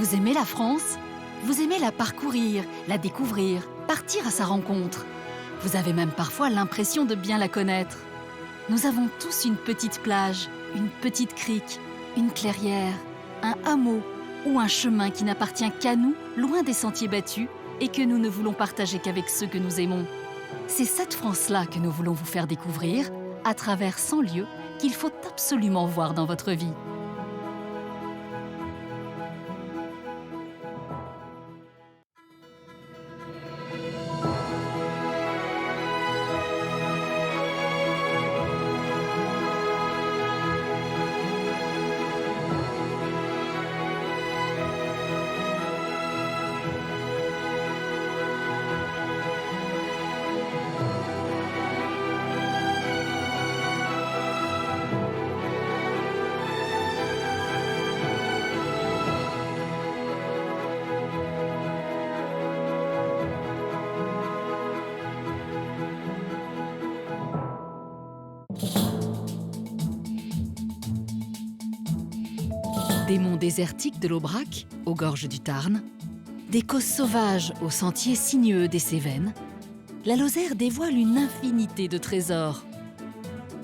Vous aimez la France? Vous aimez la parcourir, la découvrir, partir à sa rencontre. Vous avez même parfois l'impression de bien la connaître. Nous avons tous une petite plage, une petite crique, une clairière, un hameau ou un chemin qui n'appartient qu'à nous, loin des sentiers battus, et que nous ne voulons partager qu'avec ceux que nous aimons. C'est cette France-là que nous voulons vous faire découvrir à travers 100 lieux qu'il faut absolument voir dans votre vie. Des monts désertiques de l'Aubrac, aux gorges du Tarn, des causses sauvages aux sentiers sinueux des Cévennes, la Lozère dévoile une infinité de trésors.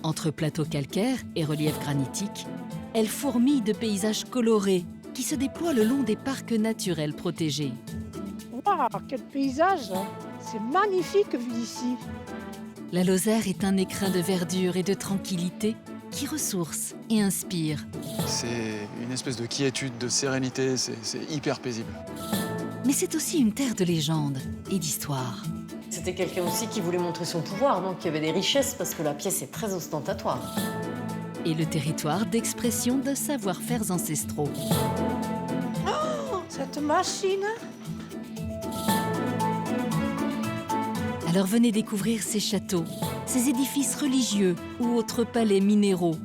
Entre plateaux calcaires et reliefs granitiques, elle fourmille de paysages colorés qui se déploient le long des parcs naturels protégés. Waouh, quel paysage! C'est magnifique vu d'ici. La Lozère est un écrin de verdure et de tranquillité qui ressource et inspire. C'est une espèce de quiétude, de sérénité, c'est hyper paisible. Mais c'est aussi une terre de légendes et d'histoire. C'était quelqu'un aussi qui voulait montrer son pouvoir, donc il y avait des richesses parce que la pièce est très ostentatoire. Et le territoire d'expression de savoir-faire ancestraux. Oh, cette machine! Alors venez découvrir ces châteaux, ces édifices religieux ou autres palais minéraux.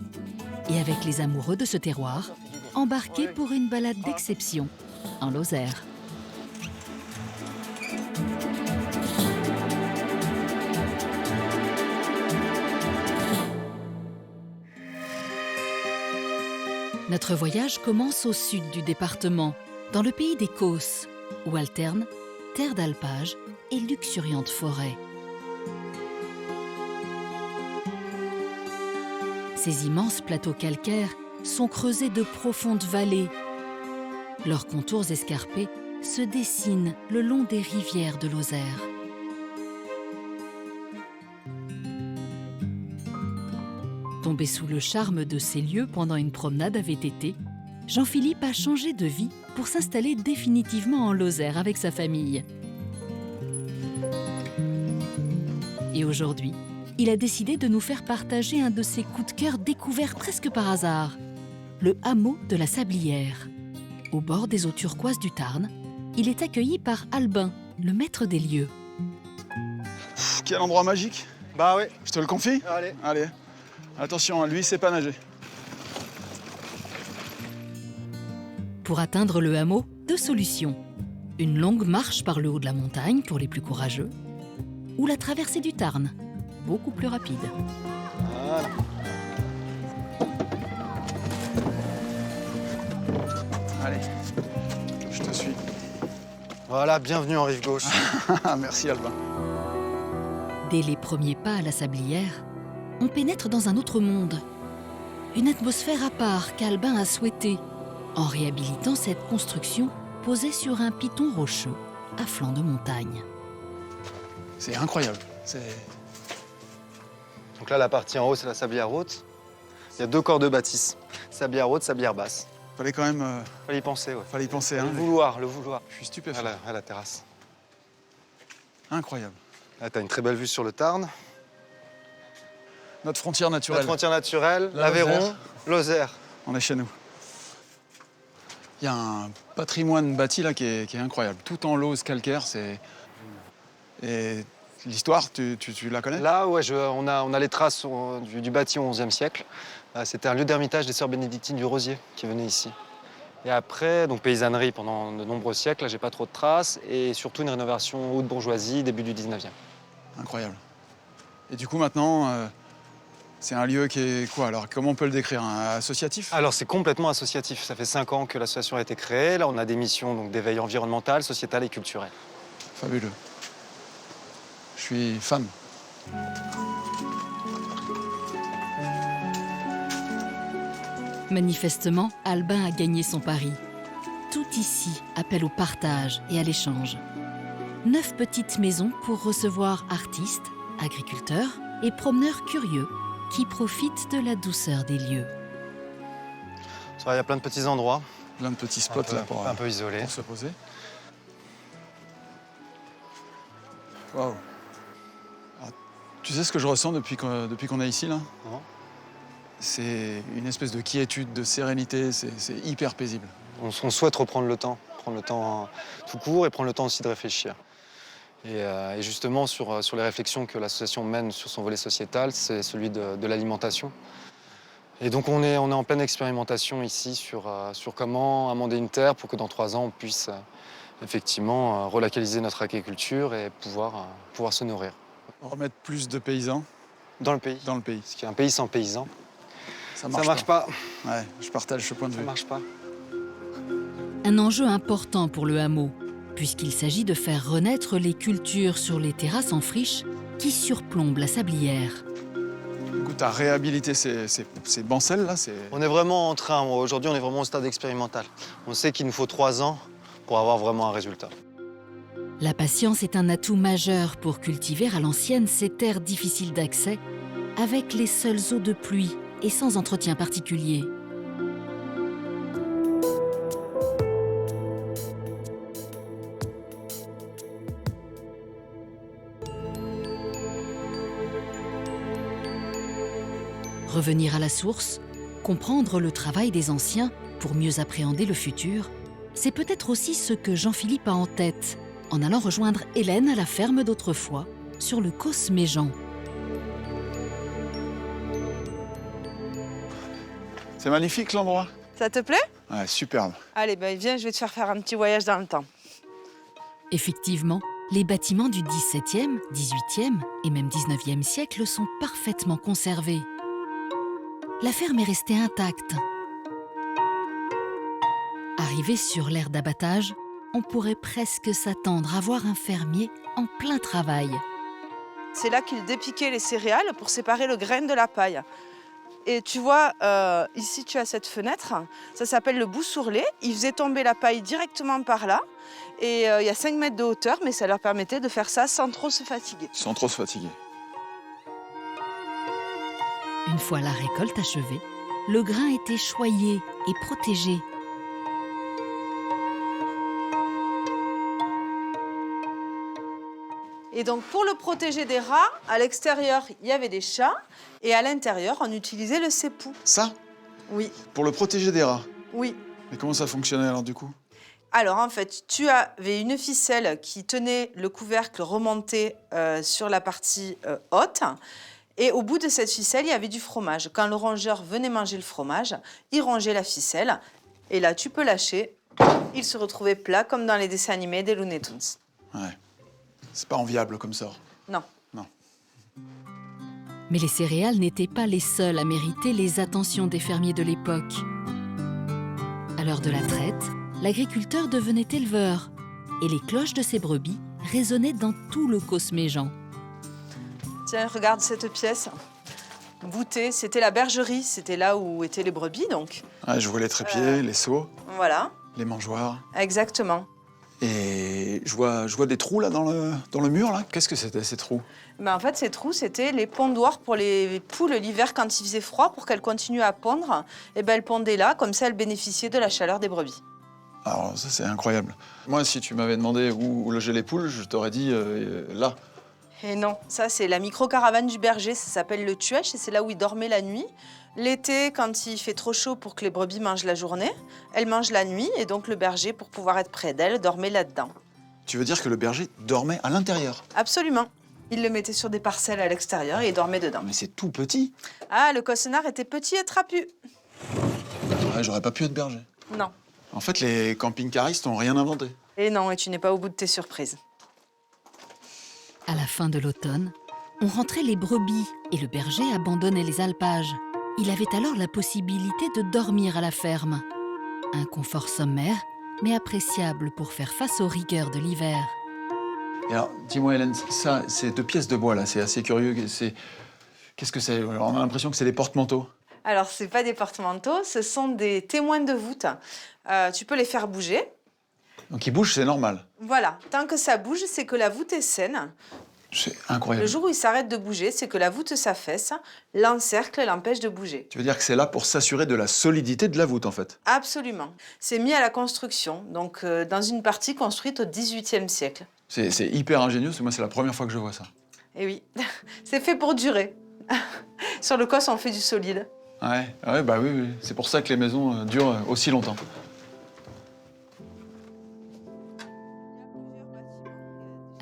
Et avec les amoureux de ce terroir, embarquez pour une balade d'exception en Lozère. Notre voyage commence au sud du département, dans le pays des Causses, où alternent terre d'alpage et luxuriantes forêts. Ces immenses plateaux calcaires sont creusés de profondes vallées. Leurs contours escarpés se dessinent le long des rivières de Lozère. Tombé sous le charme de ces lieux pendant une promenade à VTT, Jean-Philippe a changé de vie pour s'installer définitivement en Lozère avec sa famille. Et aujourd'hui, il a décidé de nous faire partager un de ses coups de cœur découverts presque par hasard, le hameau de la Sablière. Au bord des eaux turquoises du Tarn, il est accueilli par Albin, le maître des lieux. Quel endroit magique! Bah oui. Je te le confie? Allez. Allez. Attention, lui, il sait pas nager. Pour atteindre le hameau, deux solutions. Une longue marche par le haut de la montagne pour les plus courageux, ou la traversée du Tarn, beaucoup plus rapide. Voilà. Allez, je te suis. Voilà, bienvenue en rive gauche. Merci, Albin. Dès les premiers pas à la Sablière, on pénètre dans un autre monde. Une atmosphère à part qu'Albin a souhaitée, en réhabilitant cette construction posée sur un piton rocheux à flanc de montagne. C'est incroyable. Donc là, la partie en haut, c'est la sablière haute. Il y a deux corps de bâtisse. Sablière haute, sablière basse. Fallait quand même Fallait y penser, ouais. fallait y penser. Hein, Le vouloir, le vouloir. Je suis stupéfait. À la terrasse. Incroyable. Là, t'as une très belle vue sur le Tarn. Notre frontière naturelle. La frontière naturelle, La l'Aveyron, Lozère. Lozère. On est chez nous. Il y a un patrimoine bâti là qui est incroyable. Tout en lauze calcaire, c'est... Et l'histoire, tu la connais? Là, ouais, on a les traces du bâti au XIe siècle. C'était un lieu d'ermitage des sœurs bénédictines du Rosier qui venaient ici. Et après, donc paysannerie pendant de nombreux siècles, là, j'ai pas trop de traces. Et surtout une rénovation haute bourgeoisie, début du 19e. Incroyable. Et du coup, maintenant, C'est un lieu qui est quoi alors? Comment on peut le décrire? Un associatif? Alors c'est complètement associatif. Ça fait 5 ans que l'association a été créée. Là, on a des missions donc, d'éveil environnemental, sociétal et culturel. Fabuleux. Je suis fan. Manifestement, Albin a gagné son pari. Tout ici appelle au partage et à l'échange. 9 petites maisons pour recevoir artistes, agriculteurs et promeneurs curieux qui profitent de la douceur des lieux. Il y a plein de petits endroits, Plein de petits spots là un peu isolés. pour se poser. Waouh. Alors, tu sais ce que je ressens depuis qu'on est ici là? Non. C'est une espèce de quiétude, de sérénité, c'est hyper paisible. On souhaite reprendre le temps tout court et prendre le temps aussi de réfléchir. Et justement, sur les réflexions que l'association mène sur son volet sociétal, c'est celui de l'alimentation. Et donc on est en pleine expérimentation ici sur comment amender une terre pour que dans 3 ans, on puisse effectivement relocaliser notre agriculture et pouvoir se nourrir. Remettre plus de paysans Dans le pays. dans le pays. Parce qu'un pays sans paysans, Ça ça marche pas. Ouais, je partage ce point de Ça vue. marche pas. Un enjeu important pour le hameau, puisqu'il s'agit de faire renaître les cultures sur les terrasses en friche qui surplombent la sablière. Écoute, à réhabiliter ces bancelles là, c'est... On est vraiment en train, aujourd'hui on est vraiment au stade expérimental. On sait qu'il nous faut 3 ans pour avoir vraiment un résultat. La patience est un atout majeur pour cultiver à l'ancienne ces terres difficiles d'accès, avec les seules eaux de pluie et sans entretien particulier. Revenir à la source, comprendre le travail des anciens pour mieux appréhender le futur, c'est peut-être aussi ce que Jean-Philippe a en tête en allant rejoindre Hélène à la ferme d'autrefois, sur le Causse Méjean. C'est magnifique l'endroit. Ça te plaît? Ouais, superbe. Allez, viens, je vais te faire un petit voyage dans le temps. Effectivement, les bâtiments du XVIIe, XVIIIe et même XIXe siècle sont parfaitement conservés. La ferme est restée intacte. Arrivé sur l'aire d'abattage, on pourrait presque s'attendre à voir un fermier en plein travail. C'est là qu'il dépiquait les céréales pour séparer le grain de la paille. Et tu vois, ici tu as cette fenêtre, ça s'appelle le boussourlet. Ils faisaient tomber la paille directement par là. Et il y a 5 mètres de hauteur, mais ça leur permettait de faire ça sans trop se fatiguer. Sans trop se fatiguer. Une fois la récolte achevée, le grain était choyé et protégé. Et donc pour le protéger des rats, à l'extérieur il y avait des chats et à l'intérieur on utilisait le cépou. Ça, Oui, pour le protéger des rats. oui. Mais comment ça fonctionnait alors du coup? Alors en fait, tu avais une ficelle qui tenait le couvercle remonté sur la partie haute. Et au bout de cette ficelle, il y avait du fromage. Quand le rongeur venait manger le fromage, il rongeait la ficelle. Et là, tu peux lâcher. Il se retrouvait plat comme dans les dessins animés des Looney Tunes. Ouais. C'est pas enviable comme sort. Non. Non. Mais les céréales n'étaient pas les seules à mériter les attentions des fermiers de l'époque. À l'heure de la traite, l'agriculteur devenait éleveur et les cloches de ses brebis résonnaient dans tout le Causse Méjean. Tiens, regarde cette pièce. Voûtée, c'était la bergerie. C'était là où étaient les brebis, donc. Ouais, je vois les trépieds, les seaux, Voilà, les mangeoires. exactement. Et je vois des trous là dans le mur là. Qu'est-ce que c'était ces trous? En fait, ces trous, c'était les pondoirs pour les poules l'hiver quand il faisait froid, pour qu'elles continuent à pondre. Et elles pondaient là, comme ça, elles bénéficiaient de la chaleur des brebis. Alors ça c'est incroyable. Moi si tu m'avais demandé où loger les poules, je t'aurais dit là. Et non, ça, c'est la micro-caravane du berger. Ça s'appelle le tuèche et c'est là où il dormait la nuit. L'été, quand il fait trop chaud pour que les brebis mangent la journée, elles mangent la nuit et donc le berger, pour pouvoir être près d'elles, dormait là-dedans. Tu veux dire que le berger dormait à l'intérieur? Absolument. Il le mettait sur des parcelles à l'extérieur et il dormait dedans. Mais c'est tout petit. Ah, le cossenard était petit et trapu. Ouais, j'aurais pas pu être berger. Non. En fait, les camping-caristes n'ont rien inventé. Et non, et tu n'es pas au bout de tes surprises. À la fin de l'automne, on rentrait les brebis et le berger abandonnait les alpages. Il avait alors la possibilité de dormir à la ferme. Un confort sommaire, mais appréciable pour faire face aux rigueurs de l'hiver. Et alors, dis-moi Hélène, ça, ces 2 pièces de bois là, c'est assez curieux. Qu'est-ce que c'est? Alors, on a l'impression que c'est des porte-manteaux. Alors, ce n'est pas des porte-manteaux, ce sont des témoins de voûte. Tu peux les faire bouger. Donc ils bougent, c'est normal. Voilà, tant que ça bouge, c'est que la voûte est saine. C'est incroyable. Le jour où il s'arrête de bouger, c'est que la voûte s'affaisse, l'encercle l'empêche de bouger. Tu veux dire que c'est là pour s'assurer de la solidité de la voûte, en fait? Absolument. C'est mis à la construction, donc dans une partie construite au XVIIIe siècle. C'est hyper ingénieux, parce que moi, c'est la première fois que je vois ça. Et oui, c'est fait pour durer. Sur le Cos, on fait du solide. Ouais, bah oui. C'est pour ça que les maisons durent aussi longtemps.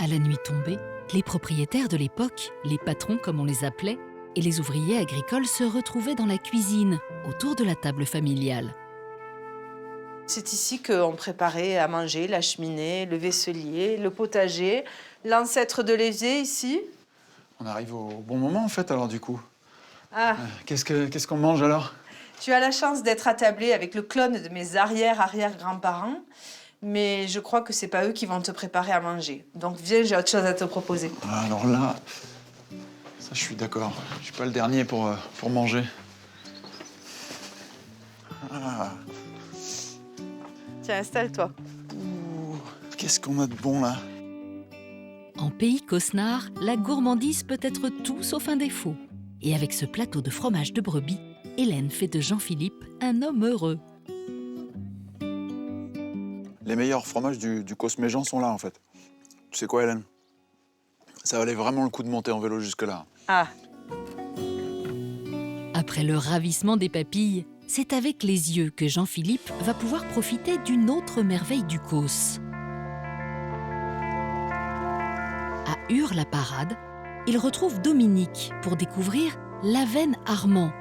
À la nuit tombée, les propriétaires de l'époque, les patrons comme on les appelait, et les ouvriers agricoles se retrouvaient dans la cuisine, autour de la table familiale. C'est ici qu'on préparait à manger la cheminée, le vaisselier, le potager, l'ancêtre de l'évier ici. On arrive au bon moment, en fait, alors, du coup. Ah, Qu'est-ce qu'on mange, alors? tu as la chance d'être attablé avec le clone de mes arrière-arrière-grands-parents, mais je crois que c'est pas eux qui vont te préparer à manger. Donc viens, j'ai autre chose à te proposer. Alors là, ça, je suis d'accord. Je suis pas le dernier pour manger. Ah, Tiens, installe-toi. qu'est-ce qu'on a de bon, là? En pays cosnard, la gourmandise peut être tout sauf un défaut. Et avec ce plateau de fromage de brebis, Hélène fait de Jean-Philippe un homme heureux. Les meilleurs fromages du Cosméjean sont là, en fait. Tu sais quoi, Hélène? Ça valait vraiment le coup de monter en vélo jusque-là. Ah, Après le ravissement des papilles, c'est avec les yeux que Jean-Philippe va pouvoir profiter d'une autre merveille du Causse. À Hurs-la-Parade, il retrouve Dominique pour découvrir l'Avenne Armand,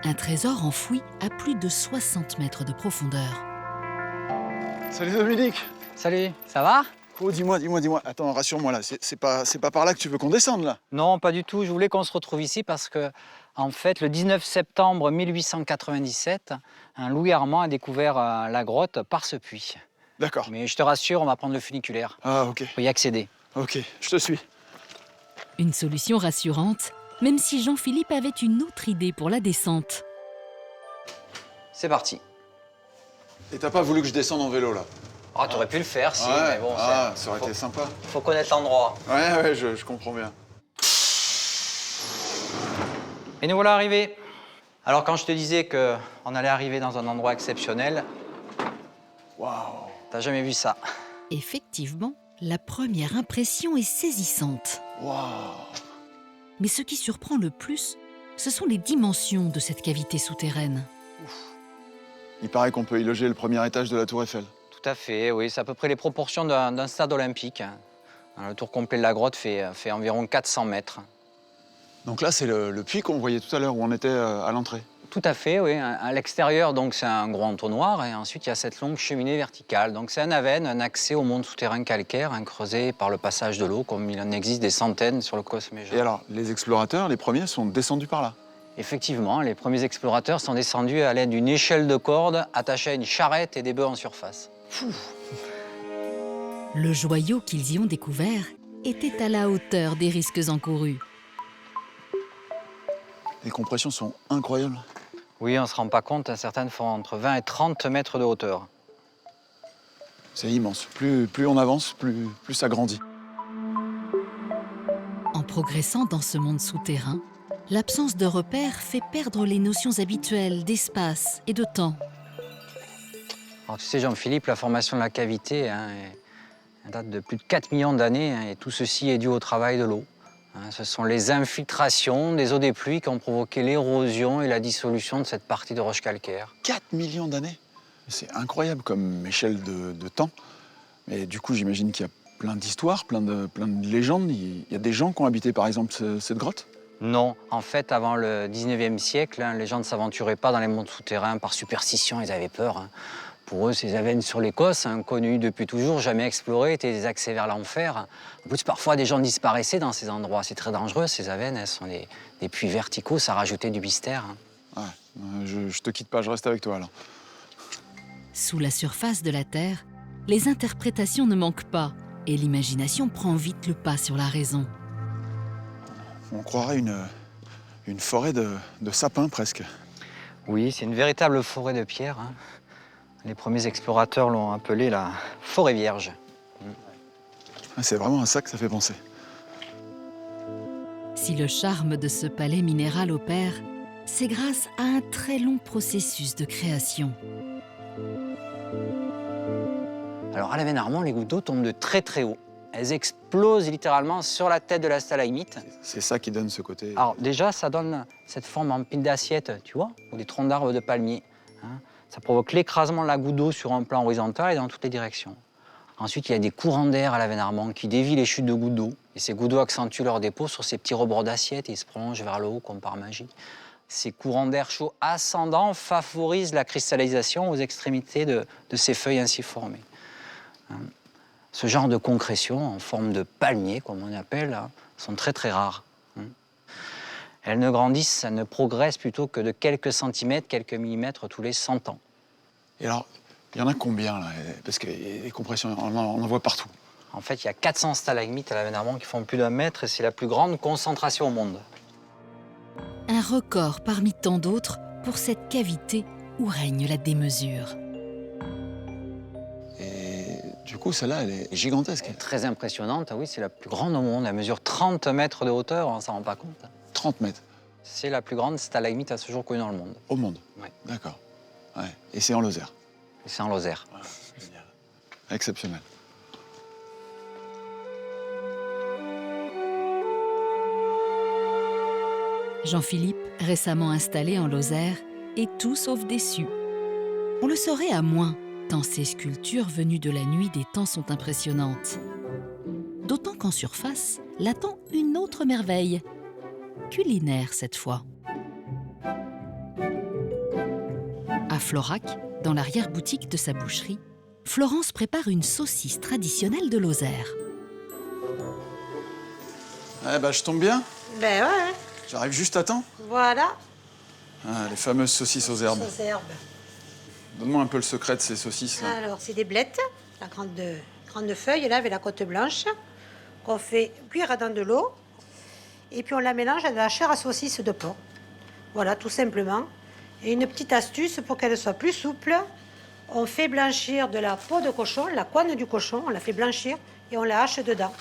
un trésor enfoui à plus de 60 mètres de profondeur. Salut Dominique. Salut, ça va? Oh, dis-moi. Attends, rassure-moi là. C'est pas par là que tu veux qu'on descende là? Non, pas du tout. Je voulais qu'on se retrouve ici parce que, en fait, le 19 septembre 1897, un Louis Armand a découvert la grotte par ce puits. D'accord. Mais je te rassure, on va prendre le funiculaire Ah, ok. pour y accéder. Ok, je te suis. Une solution rassurante, même si Jean-Philippe avait une autre idée pour la descente. C'est parti. Et t'as pas voulu que je descende en vélo là? Ah, t'aurais pu le faire, si, Ouais, mais bon, ça aurait été sympa. faut connaître l'endroit. Ouais, je comprends bien. Et nous voilà arrivés. Alors, quand je te disais qu'on allait arriver dans un endroit exceptionnel, Waouh. t'as jamais vu ça. Effectivement, la première impression est saisissante. Waouh. Mais ce qui surprend le plus, ce sont les dimensions de cette cavité souterraine. Il paraît qu'on peut y loger le premier étage de la Tour Eiffel. Tout à fait, oui. C'est à peu près les proportions d'un stade olympique. Le tour complet de la grotte fait environ 400 mètres. Donc là, c'est le puits qu'on voyait tout à l'heure où on était à l'entrée. Tout à fait, oui. À l'extérieur, donc c'est un gros entonnoir et ensuite il y a cette longue cheminée verticale. Donc c'est un Avenne, un accès au monde souterrain calcaire, creusé par le passage de l'eau, comme il en existe des centaines sur le Cosméjean. Et alors, les explorateurs, les premiers, sont descendus par là. Effectivement, les premiers explorateurs sont descendus à l'aide d'une échelle de corde attachée à une charrette et des bœufs en surface. Le joyau qu'ils y ont découvert était à la hauteur des risques encourus. Les compressions sont incroyables. Oui, on ne se rend pas compte, certaines font entre 20 et 30 mètres de hauteur. C'est immense. Plus on avance, plus ça grandit. En progressant dans ce monde souterrain, l'absence de repères fait perdre les notions habituelles d'espace et de temps. Alors, tu sais, Jean-Philippe, la formation de la cavité elle date de plus de 4 millions d'années et tout ceci est dû au travail de l'eau. Ce sont les infiltrations des eaux des pluies qui ont provoqué l'érosion et la dissolution de cette partie de roche calcaire. 4 millions d'années. C'est incroyable comme échelle de temps. Mais du coup, j'imagine qu'il y a plein d'histoires, plein de légendes. Il y a des gens qui ont habité, par exemple, cette grotte? Non, en fait, avant le 19e siècle, les gens ne s'aventuraient pas dans les mondes souterrains par superstition, ils avaient peur. Pour eux, ces avennes sur l'Écosse, connues depuis toujours, jamais explorées, étaient des accès vers l'enfer. En plus, parfois, des gens disparaissaient dans ces endroits. C'est très dangereux, ces avennes. Elles sont des puits verticaux, ça rajoutait du mystère. Ouais, je te quitte pas, je reste avec toi alors. Sous la surface de la Terre, les interprétations ne manquent pas et l'imagination prend vite le pas sur la raison. On croirait une forêt de sapins presque. Oui, c'est une véritable forêt de pierre. Les premiers explorateurs l'ont appelée la forêt vierge. C'est vraiment à ça que ça fait penser. Si le charme de ce palais minéral opère, c'est grâce à un très long processus de création. Alors à la Veine-Armand, les gouttes d'eau tombent de très très haut. Elles explosent littéralement sur la tête de la stalagmite. C'est ça qui donne ce côté. Alors déjà, ça donne cette forme en pile d'assiette, tu vois, ou des troncs d'arbres de palmier. Ça provoque l'écrasement de la goutte d'eau sur un plan horizontal et dans toutes les directions. Ensuite, il y a des courants d'air à la Veine-Armand qui dévient les chutes de gouttes d'eau. Et ces gouttes d'eau accentuent leur dépôt sur ces petits rebords d'assiette et ils se prolongent vers le haut comme par magie. Ces courants d'air chaud ascendants favorisent la cristallisation aux extrémités de ces feuilles ainsi formées. Ce genre de concrétions en forme de palmier, comme on appelle, sont très très rares. Elles ne grandissent, elles ne progressent plutôt que de quelques centimètres, quelques millimètres tous les 100 ans. Et alors, il y en a combien là? Parce que les compressions, on en voit partout. En fait, il y a 400 stalagmites à la Veine-Armand qui font plus d'1 mètre et c'est la plus grande concentration au monde. Un record parmi tant d'autres pour cette cavité où règne la démesure. Et du coup, celle-là, elle est gigantesque. Très impressionnante, oui, c'est la plus grande au monde. Elle mesure 30 mètres de hauteur, on s'en rend pas compte. 30 mètres. C'est la plus grande stalagmite à ce jour connue dans le monde. Au monde? Ouais. D'accord. Ouais. Et c'est en Lozère? Et c'est en Lozère. Ouais, génial. Exceptionnel. Jean-Philippe, récemment installé en Lozère, est tout sauf déçu. On le saurait à moins, tant ces sculptures venues de la nuit des temps sont impressionnantes. D'autant qu'en surface l'attend une autre merveille, culinaire cette fois. À Florac, dans l'arrière-boutique de sa boucherie, Florence prépare une saucisse traditionnelle de Lozère. Eh ben, je tombe bien. Ben ouais, J'arrive juste à temps. voilà. Ah, les fameuses saucisses aux herbes. Aux herbes. Donne-moi un peu le secret de ces saucisses là. Alors, c'est des blettes, la grande feuille, là, avec la côte blanche, qu'on fait cuire dans de l'eau. Et puis, on la mélange à de la chair à saucisse de porc. Voilà, tout simplement. Et une petite astuce pour qu'elle soit plus souple, on fait blanchir de la peau de cochon, la couenne du cochon, on la fait blanchir et on la hache dedans.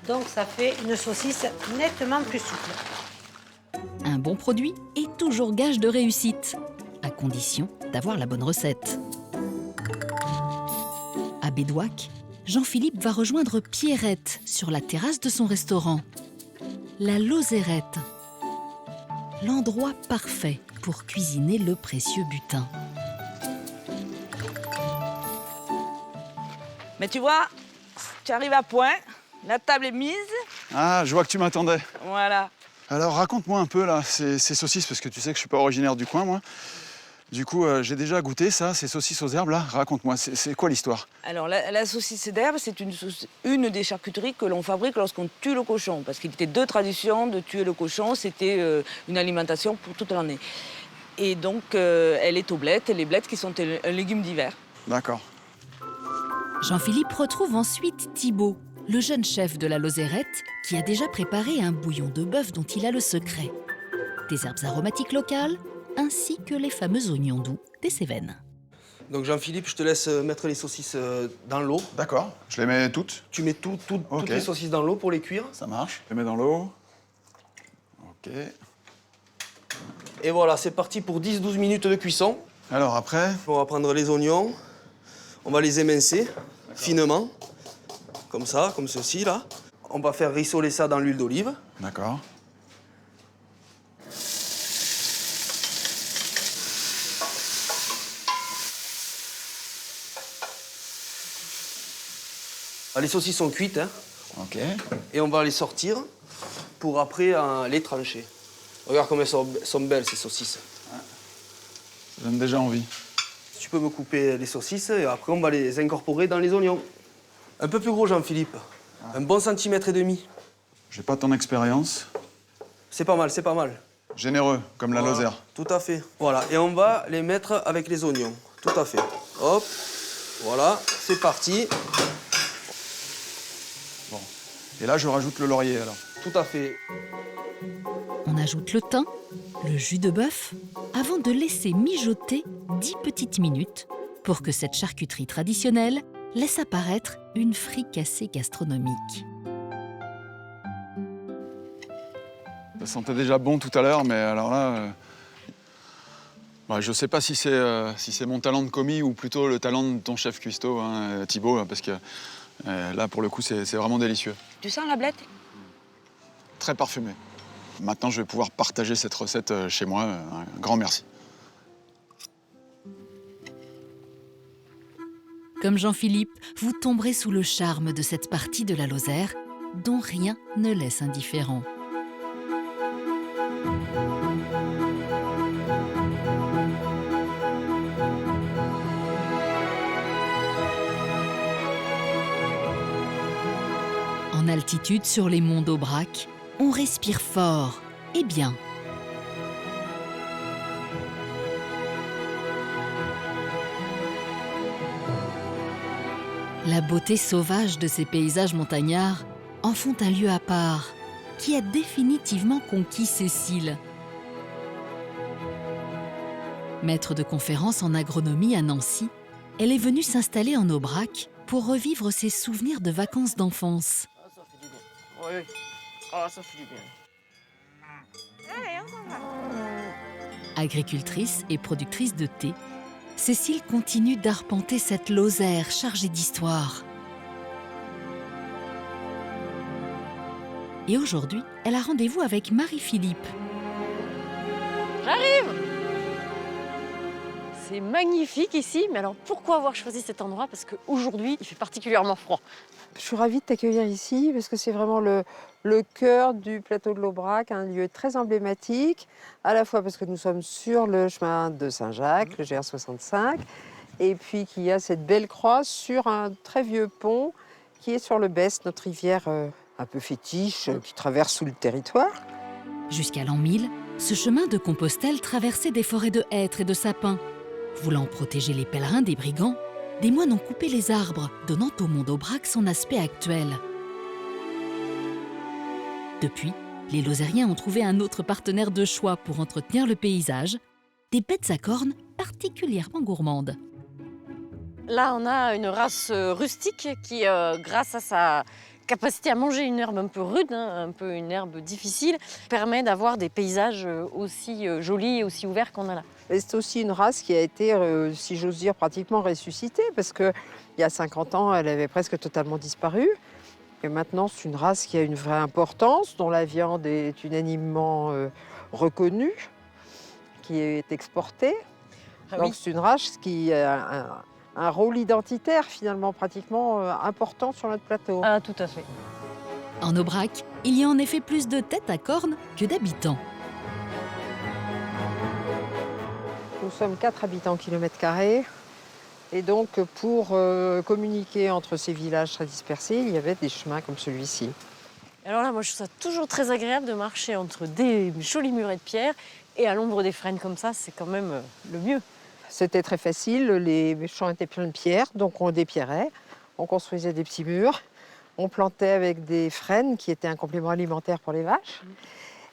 Donc, ça fait une saucisse nettement plus souple. Un bon produit est toujours gage de réussite, à condition d'avoir la bonne recette. À Bédouac, Jean-Philippe va rejoindre Pierrette sur la terrasse de son restaurant. La Lozérette, l'endroit parfait pour cuisiner le précieux butin. Mais tu vois, tu arrives à point, la table est mise, Ah, je vois que tu m'attendais. voilà. Alors raconte-moi un peu là, ces saucisses, parce que tu sais que je suis pas originaire du coin moi. Du coup, j'ai déjà goûté ça, ces saucisses aux herbes là. Raconte-moi, c'est quoi l'histoire? Alors la saucisse d'herbe, c'est une des charcuteries que l'on fabrique lorsqu'on tue le cochon. Parce qu'il était 2 traditions de tuer le cochon, c'était une alimentation pour toute l'année. Et donc, elle est aux blettes, les blettes qui sont un légume d'hiver. D'accord. Jean-Philippe retrouve ensuite Thibaut, le jeune chef de la Lozérette, qui a déjà préparé un bouillon de bœuf dont il a le secret. Des herbes aromatiques locales, ainsi que les fameux oignons doux des Cévennes. Donc Jean-Philippe, je te laisse mettre les saucisses dans l'eau. D'accord, je les mets toutes. Tu mets toutes les saucisses dans l'eau pour les cuire. Ça marche. Je les mets dans l'eau. Ok. Et voilà, c'est parti pour 10-12 minutes de cuisson. Alors après? On va prendre les oignons, on va les émincer finement, comme ça, comme ceci là. On va faire rissoler ça dans l'huile d'olive. D'accord. Les saucisses sont cuites, hein, Ok. et on va les sortir pour après les trancher. Regarde comme elles sont belles, ces saucisses. Ça donne déjà envie. Si tu peux me couper les saucisses et après on va les incorporer dans les oignons. Un peu plus gros, Jean-Philippe. Un bon centimètre et demi. J'ai pas ton expérience. C'est pas mal, c'est pas mal. Généreux, comme la Voilà, Lozère. tout à fait. Voilà, et on va les mettre avec les oignons. Tout à fait. Hop, voilà, c'est parti. Bon. Et là, je rajoute le laurier, alors. Tout à fait. On ajoute le thym, le jus de bœuf, avant de laisser mijoter 10 petites minutes pour que cette charcuterie traditionnelle laisse apparaître une fricassée gastronomique. Ça sentait déjà bon tout à l'heure, mais alors là... je sais pas si c'est mon talent de commis ou plutôt le talent de ton chef cuistot, hein, Thibaut, parce que là, pour le coup, c'est vraiment délicieux. Tu sens la blette? Très parfumé. Maintenant, je vais pouvoir partager cette recette chez moi. Un grand merci. Comme Jean-Philippe, vous tomberez sous le charme de cette partie de la Lozère dont rien ne laisse indifférent. En altitude sur les monts d'Aubrac, on respire fort et bien. La beauté sauvage de ces paysages montagnards en font un lieu à part qui a définitivement conquis Cécile. Maître de conférences en agronomie à Nancy, elle est venue s'installer en Aubrac pour revivre ses souvenirs de vacances d'enfance. Ça fait du bien. Oui, oui. Ah, ça fait du bien. Agricultrice et productrice de thé, Cécile continue d'arpenter cette Lozère chargée d'histoire. Et aujourd'hui, elle a rendez-vous avec Marie-Philippe. J'arrive! C'est magnifique ici, mais alors pourquoi avoir choisi cet endroit? Parce qu'aujourd'hui, il fait particulièrement froid. Je suis ravie de t'accueillir ici parce que c'est vraiment le cœur du plateau de l'Aubrac, un lieu très emblématique, à la fois parce que nous sommes sur le chemin de Saint-Jacques, le GR65, et puis qu'il y a cette belle croix sur un très vieux pont qui est sur le Besse, notre rivière un peu fétiche qui traverse tout le territoire. Jusqu'à l'an 1000, ce chemin de Compostelle traversait des forêts de hêtres et de sapins. Voulant protéger les pèlerins des brigands, des moines ont coupé les arbres, donnant au mont d'Aubrac son aspect actuel. Depuis, les Lozériens ont trouvé un autre partenaire de choix pour entretenir le paysage, des bêtes à cornes particulièrement gourmandes. Là, on a une race rustique qui, grâce à sa capacité à manger une herbe un peu rude, un peu une herbe difficile, permet d'avoir des paysages aussi jolis et aussi ouverts qu'on a là. Et c'est aussi une race qui a été, si j'ose dire, pratiquement ressuscitée, parce qu'il y a 50 ans, elle avait presque totalement disparu. Et maintenant, c'est une race qui a une vraie importance, dont la viande est unanimement reconnue, qui est exportée. Ah Donc oui. c'est une race qui a un rôle identitaire, finalement, pratiquement important sur notre plateau. Ah, tout à fait. En Aubrac, il y a en effet plus de têtes à cornes que d'habitants. Nous sommes 4 habitants au kilomètre carré. Et donc, pour communiquer entre ces villages très dispersés, il y avait des chemins comme celui-ci. Alors là, moi, je trouve ça toujours très agréable de marcher entre des jolis murets de pierre et à l'ombre des frênes comme ça, c'est quand même le mieux. C'était très facile, les champs étaient pleins de pierres, donc on dépierrait, on construisait des petits murs, on plantait avec des frênes qui étaient un complément alimentaire pour les vaches.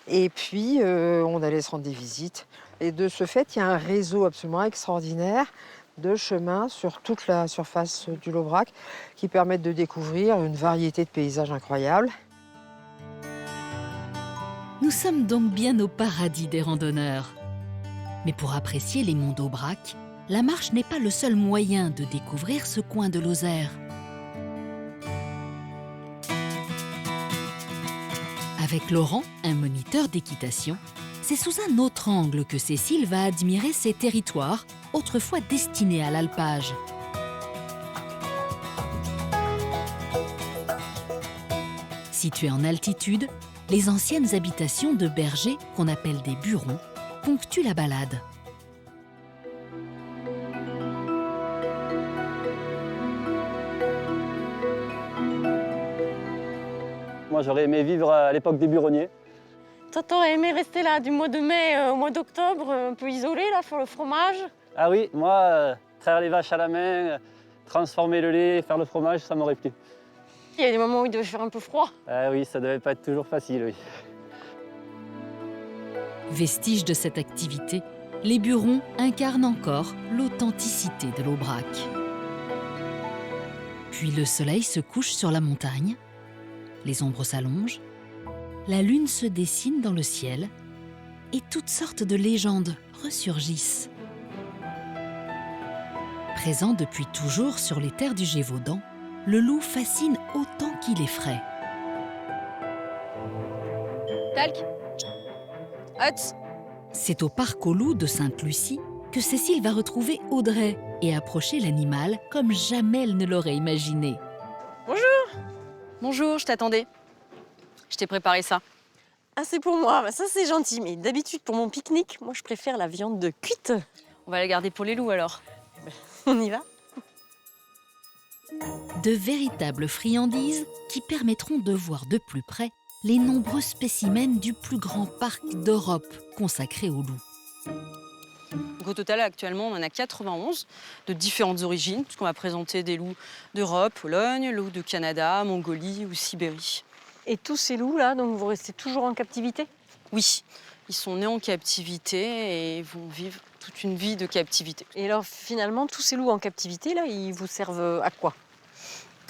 Et puis, on allait se rendre des visites. Et de ce fait, il y a un réseau absolument extraordinaire de chemins sur toute la surface du Laubrac qui permettent de découvrir une variété de paysages incroyables. Nous sommes donc bien au paradis des randonneurs. Mais pour apprécier les monts d'Aubrac, la marche n'est pas le seul moyen de découvrir ce coin de Lozère. Avec Laurent, un moniteur d'équitation, c'est sous un autre angle que Cécile va admirer ces territoires autrefois destinés à l'alpage. Situées en altitude, les anciennes habitations de bergers, qu'on appelle des burons, ponctuent la balade. Moi, j'aurais aimé vivre à l'époque des buronniers. Toi, t'aurais aimé rester là du mois de mai au mois d'octobre, un peu isolé là, faire le fromage? Ah oui, moi, traire les vaches à la main, transformer le lait, faire le fromage, ça m'aurait plu. Il y a des moments où il devait faire un peu froid. Ah oui, ça devait pas être toujours facile, oui. Vestige de cette activité, les Burons incarnent encore l'authenticité de l'Aubrac. Puis le soleil se couche sur la montagne, les ombres s'allongent, la lune se dessine dans le ciel et toutes sortes de légendes ressurgissent. Présent depuis toujours sur les terres du Gévaudan, le loup fascine autant qu'il effraie. Talc. Hut. C'est au parc aux loups de Sainte-Lucie que Cécile va retrouver Audrey et approcher l'animal comme jamais elle ne l'aurait imaginé. Bonjour. Bonjour, je t'attendais. Je t'ai préparé ça. Ah, c'est pour moi, bah, ça c'est gentil, mais d'habitude pour mon pique-nique, moi je préfère la viande de cuite. On va la garder pour les loups alors. On y va? De véritables friandises qui permettront de voir de plus près les nombreux spécimens du plus grand parc d'Europe consacré aux loups. Donc, au total, actuellement, on en a 91 de différentes origines, puisqu'on va présenter des loups d'Europe, Pologne, loups de Canada, Mongolie ou Sibérie. Et tous ces loups-là, donc vous restez toujours en captivité? Oui, ils sont nés en captivité et vont vivre toute une vie de captivité. Et alors, finalement, tous ces loups en captivité, là, ils vous servent à quoi?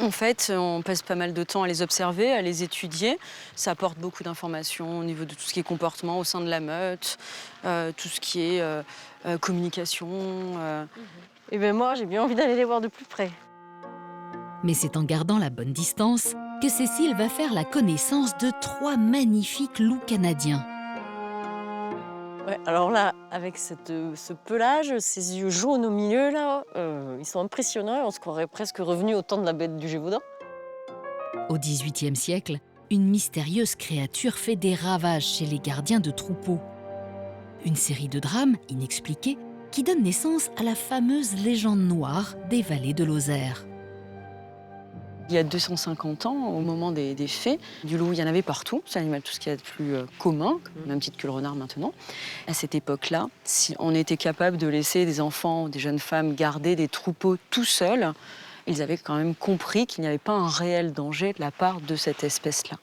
En fait, on passe pas mal de temps à les observer, à les étudier. Ça apporte beaucoup d'informations au niveau de tout ce qui est comportement au sein de la meute, tout ce qui est communication. Et bien moi, j'ai bien envie d'aller les voir de plus près. Mais c'est en gardant la bonne distance que Cécile va faire la connaissance de 3 magnifiques loups canadiens. Ouais, alors là, avec ce pelage, ces yeux jaunes au milieu, là, ils sont impressionnants. On se croirait presque revenu au temps de la bête du Gévaudan. Au XVIIIe siècle, une mystérieuse créature fait des ravages chez les gardiens de troupeaux. Une série de drames inexpliqués qui donnent naissance à la fameuse légende noire des vallées de Lozère. Il y a 250 ans, au moment des faits, du loup, il y en avait partout. C'est l'animal tout ce qu'il y a de plus commun, même titre que le renard maintenant. À cette époque-là, si on était capable de laisser des enfants, des jeunes femmes garder des troupeaux tout seuls, ils avaient quand même compris qu'il n'y avait pas un réel danger de la part de cette espèce-là.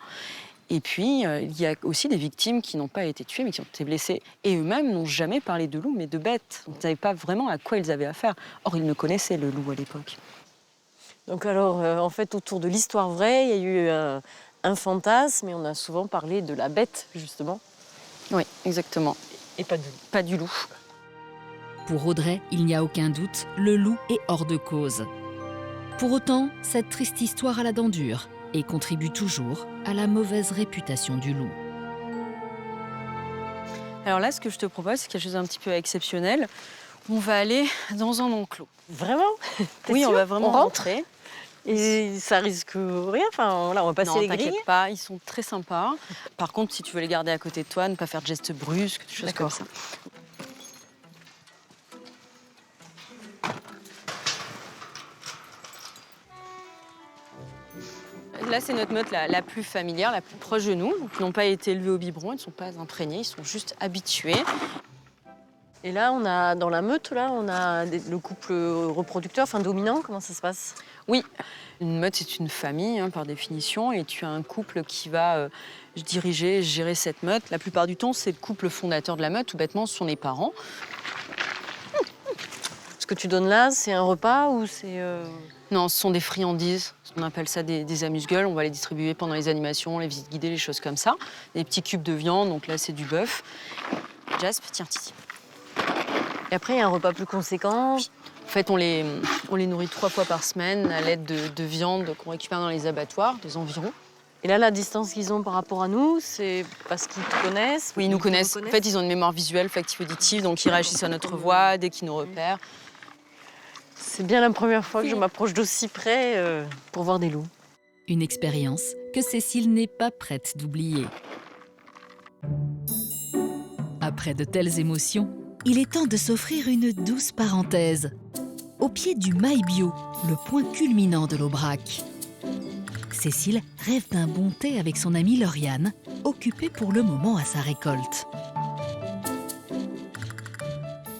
Et puis, il y a aussi des victimes qui n'ont pas été tuées, mais qui ont été blessées. Et eux-mêmes n'ont jamais parlé de loup, mais de bêtes. Ils ne savaient pas vraiment à quoi ils avaient affaire. Or, ils ne connaissaient le loup à l'époque. Donc alors, en fait, autour de l'histoire vraie, il y a eu un fantasme, et on a souvent parlé de la bête, justement. Oui, exactement. Et pas du loup. Pour Audrey, il n'y a aucun doute, le loup est hors de cause. Pour autant, cette triste histoire a la dent dure et contribue toujours à la mauvaise réputation du loup. Alors là, ce que je te propose, c'est quelque chose d'un petit peu exceptionnel. On va aller dans un enclos. Vraiment? Oui, on va vraiment rentrer. Et ça risque rien, enfin là on va passer les grilles. T'inquiète pas, ils sont très sympas. Par contre, si tu veux les garder à côté de toi, ne pas faire de gestes brusques, des choses comme ça. Là, c'est notre meute la plus familière, la plus proche de nous. Donc, ils n'ont pas été élevés au biberon, ils ne sont pas imprégnés, ils sont juste habitués. Et là, on a dans la meute, là, on a le couple reproducteur, enfin dominant. Comment ça se passe? Oui, une meute, c'est une famille, par définition, et tu as un couple qui va diriger, gérer cette meute. La plupart du temps, c'est le couple fondateur de la meute, tout bêtement, ce sont les parents. Ce que tu donnes là, c'est un repas ou c'est... Non, ce sont des friandises. On appelle ça des amuse-gueules. On va les distribuer pendant les animations, les visites guidées, les choses comme ça. Des petits cubes de viande, donc là, c'est du bœuf. Jasp, tiens, Titi. Et après, il y a un repas plus conséquent. En fait, on les nourrit 3 fois par semaine à l'aide de viande qu'on récupère dans les abattoirs, des environs. Et là, la distance qu'ils ont par rapport à nous, c'est parce qu'ils te connaissent? Oui, ils nous connaissent. En fait, ils ont une mémoire visuelle, olfactive, auditive, donc ils réagissent à notre voix dès qu'ils nous repèrent. C'est bien la première fois que je m'approche d'aussi près pour voir des loups. Une expérience que Cécile n'est pas prête d'oublier. Après de telles émotions, il est temps de s'offrir une douce parenthèse. Au pied du Maille Bio, le point culminant de l'Aubrac. Cécile rêve d'un bon thé avec son amie Lauriane, occupée pour le moment à sa récolte.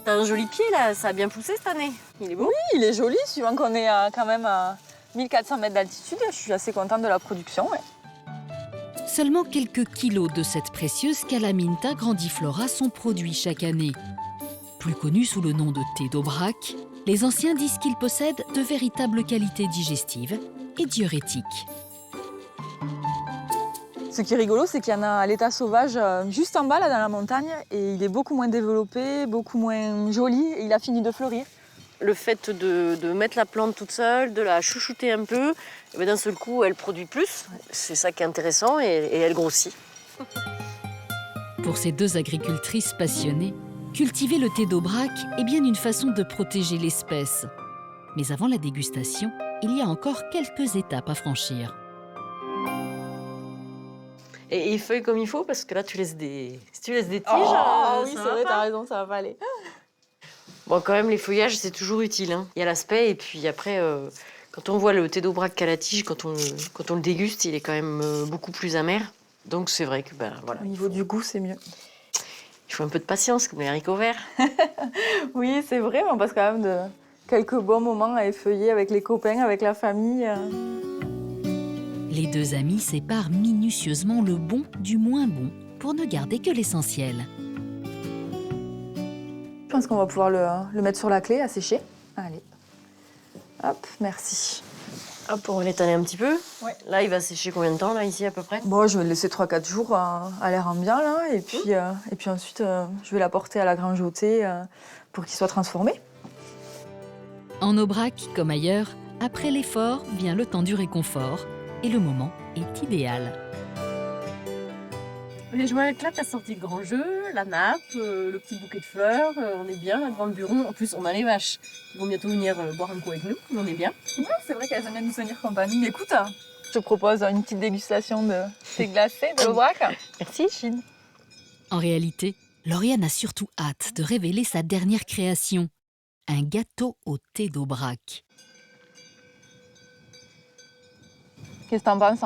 T'as un joli pied là, ça a bien poussé cette année. Il est beau. Oui, il est joli, suivant qu'on est quand même à 1400 mètres d'altitude. Je suis assez contente de la production. Ouais. Seulement quelques kilos de cette précieuse Calaminta grandiflora sont produits chaque année. Plus connu sous le nom de thé d'Aubrac, les anciens disent qu'il possède de véritables qualités digestives et diurétiques. Ce qui est rigolo, c'est qu'il y en a à l'état sauvage juste en bas, là, dans la montagne, et il est beaucoup moins développé, beaucoup moins joli, et il a fini de fleurir. Le fait de mettre la plante toute seule, de la chouchouter un peu, et bien d'un seul coup, elle produit plus. C'est ça qui est intéressant et elle grossit. Pour ces deux agricultrices passionnées, cultiver le thé d'Aubrac est bien une façon de protéger l'espèce. Mais avant la dégustation, il y a encore quelques étapes à franchir. Et il feuille comme il faut, parce que là, tu laisses des tiges. Oh oui, ça c'est va vrai, pas. t'as raison, ça va pas aller. Bon, quand même, les feuillages, c'est toujours utile. Hein. Il y a l'aspect, et puis après, quand on voit le thé d'Aubrac qu'à la tige, quand on le déguste, il est quand même beaucoup plus amer. Donc c'est vrai que, voilà. Au niveau du goût, c'est mieux. Il faut un peu de patience, comme les haricots verts. Oui, c'est vrai, on passe quand même de quelques bons moments à effeuiller avec les copains, avec la famille. Les deux amis séparent minutieusement le bon du moins bon pour ne garder que l'essentiel. Je pense qu'on va pouvoir le mettre sur la clé à sécher. Allez. Hop, merci. Hop, on va l'étaler un petit peu. Ouais. Là, il va sécher combien de temps, là, ici, à peu près? Bon, je vais le laisser 3-4 jours à l'air ambiant, là. Et puis ensuite, je vais l'apporter à la grange au thé pour qu'il soit transformé. En Aubrac, comme ailleurs, après l'effort vient le temps du réconfort et le moment est idéal. Les joints avec là, t'as sorti le grand jeu, la nappe, le petit bouquet de fleurs, on est bien, là, devant le bureau. En plus, on a les vaches qui vont bientôt venir boire un coup avec nous, on est bien. Ouais, c'est vrai qu'elles aiment bien nous tenir compagnie. Mais écoute, je te propose une petite dégustation de thé glacé de l'Aubrac. Merci. Chine. En réalité, Lauriane a surtout hâte de révéler sa dernière création, un gâteau au thé d'Aubrac. Qu'est-ce que t'en penses?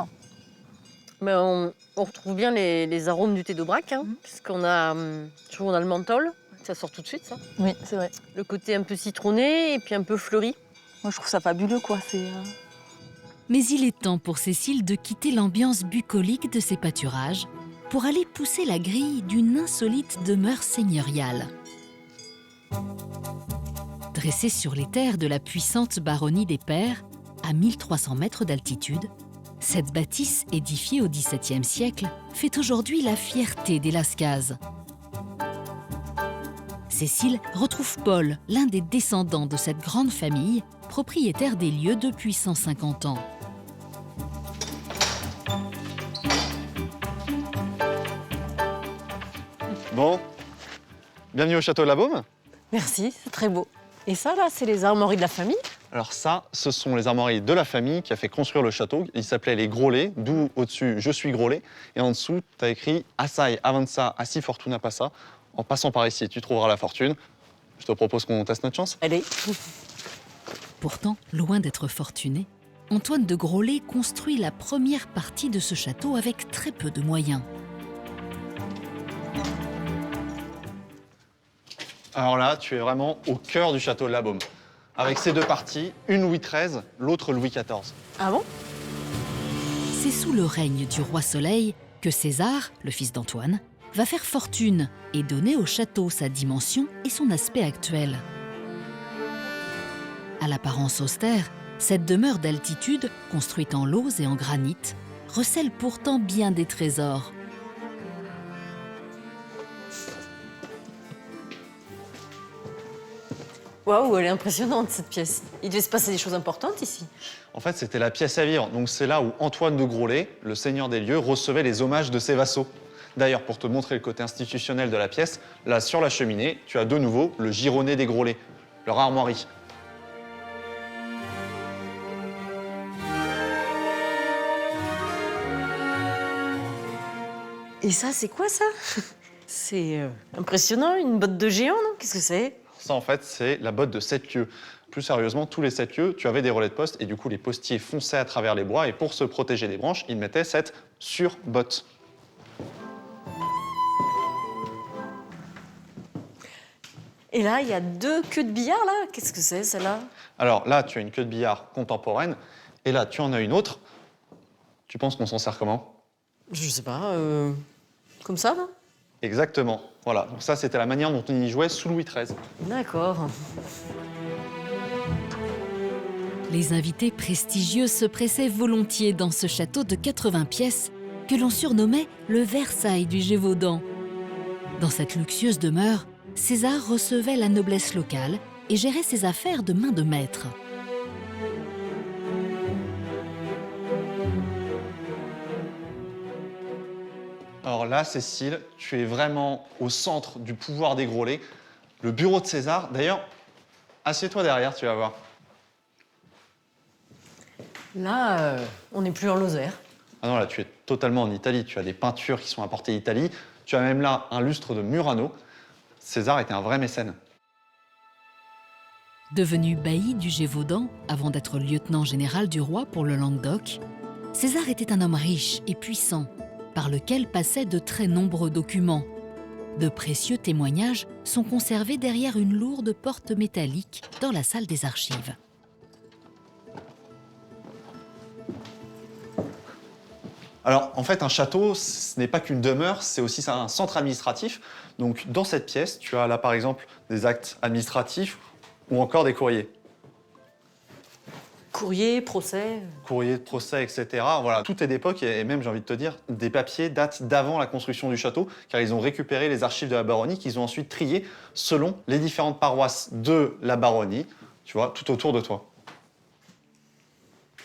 Mais on retrouve bien les arômes du thé d'Aubrac, hein, puisqu'on a, je trouve, on a le menthol, ça sort tout de suite, ça. Oui, c'est vrai. Le côté un peu citronné et puis un peu fleuri. Moi, je trouve ça fabuleux, quoi. Mais il est temps pour Cécile de quitter l'ambiance bucolique de ses pâturages pour aller pousser la grille d'une insolite demeure seigneuriale. Dressée sur les terres de la puissante baronnie des Pairs, à 1300 mètres d'altitude, cette bâtisse édifiée au XVIIe siècle fait aujourd'hui la fierté des Lascazes. Cécile retrouve Paul, l'un des descendants de cette grande famille, propriétaire des lieux depuis 150 ans. Bon, bienvenue au château de la Baume. Merci, c'est très beau. Et ça, là, c'est les armoiries de la famille? Alors ça, ce sont les armoiries de la famille qui a fait construire le château. Il s'appelait les Groslay, d'où au-dessus « Je suis Groslay ». Et en dessous, tu as écrit « Assai avanza, assi fortuna passa ». En passant par ici, tu trouveras la fortune. Je te propose qu'on teste notre chance. Allez. Pourtant, loin d'être fortuné, Antoine de Groslay construit la première partie de ce château avec très peu de moyens. Alors là, tu es vraiment au cœur du château de la Baume. Avec ces deux parties, une Louis XIII, l'autre Louis XIV. Ah bon? C'est sous le règne du roi Soleil que César, le fils d'Antoine, va faire fortune et donner au château sa dimension et son aspect actuel. À l'apparence austère, cette demeure d'altitude, construite en lauze et en granit, recèle pourtant bien des trésors. Waouh, elle est impressionnante, cette pièce. Il devait se passer des choses importantes ici. En fait, c'était la pièce à vivre. Donc c'est là où Antoine de Groslay, le seigneur des lieux, recevait les hommages de ses vassaux. D'ailleurs, pour te montrer le côté institutionnel de la pièce, là, sur la cheminée, tu as de nouveau le gironnet des Groslay, leur armoirie. Et ça, c'est quoi, ça? C'est impressionnant, une botte de géant, non? Qu'est-ce que c'est? Ça, en fait, c'est la botte de 7 lieues. Plus sérieusement, tous les 7 lieues, tu avais des relais de poste et du coup, les postiers fonçaient à travers les bois et pour se protéger des branches, ils mettaient cette surbotte. Et là, il y a 2 queues de billard, là. Qu'est-ce que c'est, celle-là? Alors là, tu as une queue de billard contemporaine et là, tu en as une autre. Tu penses qu'on s'en sert comment? Je sais pas, comme ça, là? Exactement. Voilà. Donc ça, c'était la manière dont on y jouait sous Louis XIII. D'accord. Les invités prestigieux se pressaient volontiers dans ce château de 80 pièces que l'on surnommait le Versailles du Gévaudan. Dans cette luxueuse demeure, César recevait la noblesse locale et gérait ses affaires de main de maître. Alors là, Cécile, tu es vraiment au centre du pouvoir des gros laits. Le bureau de César, d'ailleurs, assieds-toi derrière, tu vas voir. Là, on n'est plus en Lozère. Ah non, là, tu es totalement en Italie. Tu as des peintures qui sont apportées d'Italie. Tu as même là un lustre de Murano. César était un vrai mécène. Devenu bailli du Gévaudan avant d'être lieutenant général du roi pour le Languedoc, César était un homme riche et puissant, par lequel passaient de très nombreux documents. De précieux témoignages sont conservés derrière une lourde porte métallique dans la salle des archives. Alors, en fait, un château, ce n'est pas qu'une demeure, c'est aussi un centre administratif. Donc, dans cette pièce, tu as là, par exemple, des actes administratifs ou encore des courriers. Courrier, procès. Courrier de procès, etc. Voilà, tout est d'époque et même, j'ai envie de te dire, des papiers datent d'avant la construction du château, car ils ont récupéré les archives de la baronnie qu'ils ont ensuite triées selon les différentes paroisses de la baronnie, tu vois, tout autour de toi.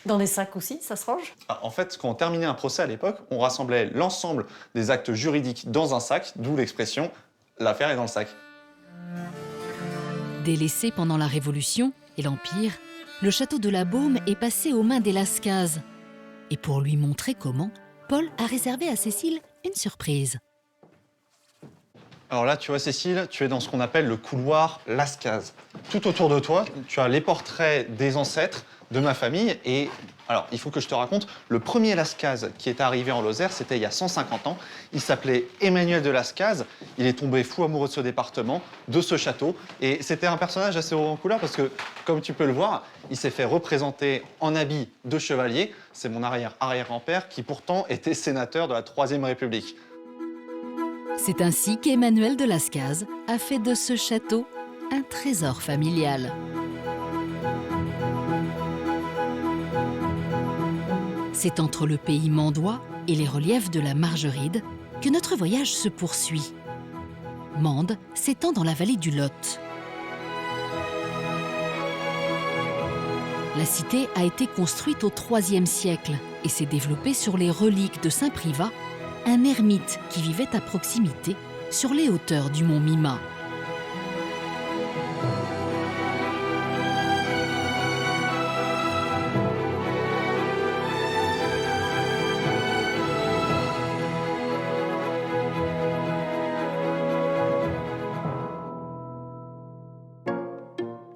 Dans des sacs aussi, ça se range? En fait, quand on terminait un procès à l'époque, on rassemblait l'ensemble des actes juridiques dans un sac, d'où l'expression « l'affaire est dans le sac ». Délaissé pendant la Révolution et l'Empire, le château de la Baume est passé aux mains des Lascazes. Et pour lui montrer comment, Paul a réservé à Cécile une surprise. Alors là, tu vois, Cécile, tu es dans ce qu'on appelle le couloir Lascazes. Tout autour de toi, tu as les portraits des ancêtres de ma famille. Et alors, il faut que je te raconte, le premier Lascazes qui est arrivé en Lozère, c'était il y a 150 ans. Il s'appelait Emmanuel de Lascazes. Il est tombé fou amoureux de ce département, de ce château. Et c'était un personnage assez haut en couleur parce que, comme tu peux le voir, il s'est fait représenter en habit de chevalier. C'est mon arrière-arrière-grand-père qui pourtant était sénateur de la Troisième République. C'est ainsi qu'Emmanuel de Lascazes a fait de ce château un trésor familial. C'est entre le pays mandois et les reliefs de la Margeride que notre voyage se poursuit. Mende s'étend dans la vallée du Lot. La cité a été construite au IIIe siècle et s'est développée sur les reliques de Saint Privat, un ermite qui vivait à proximité sur les hauteurs du mont Mima.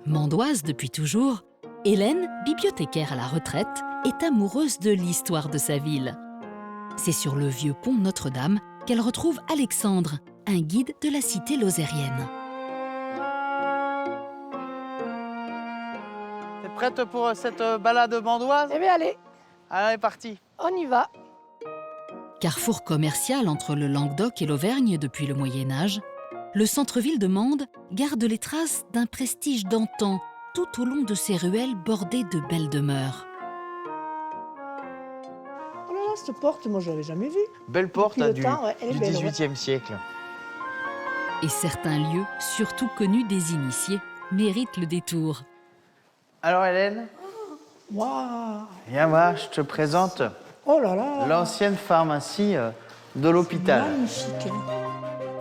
Mandoise depuis toujours, Hélène, bibliothécaire à la retraite, est amoureuse de l'histoire de sa ville. C'est sur le vieux pont Notre-Dame qu'elle retrouve Alexandre, un guide de la cité lozérienne. T'es prête pour cette balade mandoise? Eh bien allez, allez, parti. On y va. Carrefour commercial entre le Languedoc et l'Auvergne depuis le Moyen-Âge, le centre-ville de Mende garde les traces d'un prestige d'antan tout au long de ses ruelles bordées de belles demeures. Oh là là, cette porte, moi je l'avais jamais vue. Belle porte Depuis le du temps, ouais, elle est belle, ouais. XVIIIe siècle. Et certains lieux, surtout connus des initiés, méritent le détour. Alors Hélène, Waouh. viens voir, je te présente Oh là là. l'ancienne pharmacie de l'hôpital. Magnifique.